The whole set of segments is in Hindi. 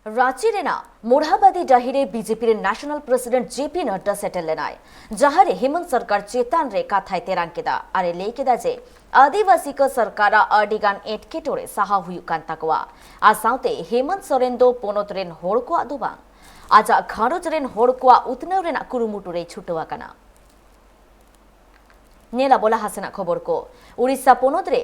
रांची रेना मोरहाबादी डाहिरे BJP national president JP Nadda सेटल लेनाय जहारे हेमंत सरकार चेतान रे काथाय तेरांकेदा अरे लेकेदा जे आदिवासी को सरकार अडिगान एटकेटोरे साहा हुयु कांताकवा आ साउते हेमंत सोरेन दो पोनोतरेन होड़को दुबां आज घारोजरेन होड़को उतनवरेन कुरुमुटुरे छुटवा कना नेला बोला हासना खबर को उड़ीसा पोनोतरे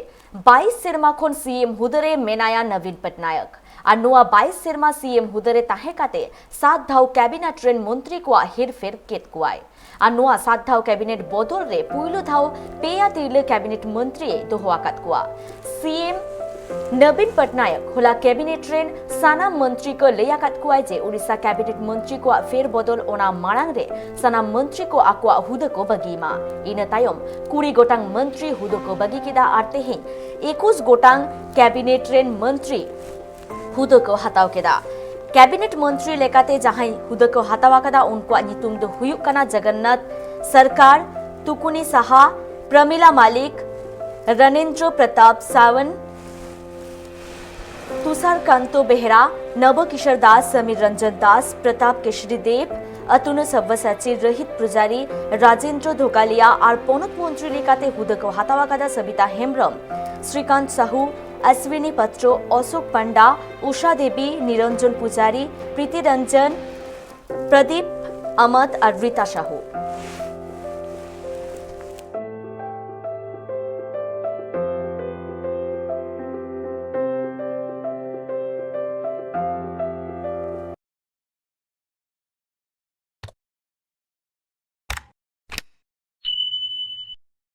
22 सेरमा खन सीएम हुदरे मेनाया नवीन पटनायक और नुआ 22 सेरमा सीएम हुदरे ताहेकाते 7 धाव कैबिनेट रेन मंत्री को हेरफेर केत कुआय और नुआ 7 धाव कैबिनेट बदल रे पुइलो धाव पेया तिरले कैबिनेट मंत्री दोहवाकात कुआ सीएम नवीन पटनायक होला कैबिनेट रेन साना मंत्री को लेयाकात कुआय जे उड़ीसा कैबिनेट मंत्री को फेर बदल ओना मारांग रे साना मंत्री को आकुआ हुद को बगीमा इन तायम 20 गोटांग मंत्री हुद को बगी केदा आरते हैं 21 गोटांग कैबिनेट रेन मंत्री हुद को हताव केदा कैबिनेट मंत्री लेकाते जहां हुद को हतावा कदा उनको नितुम दो हुयुक कना जगन्नाथ सरकार तुकुनी साहा प्रमिला मालिक रणेंद्र प्रताप सावन तुषार कांतो बेहरा नव किशोर दास समीर रंजन दास प्रताप केशरी देव अतुन सब्बसाची रहित पुजारी राजेंद्र धोकालिया और पोनत मंत्री लेकाते हुद को हतावा कदा सबिता हेम्ब्रम श्रीकांत साहू अश्विनी पत्रो अशोक पंडा उषा देवी निरंजन पुजारी प्रीति रंजन प्रदीप अमत और रीता साहू।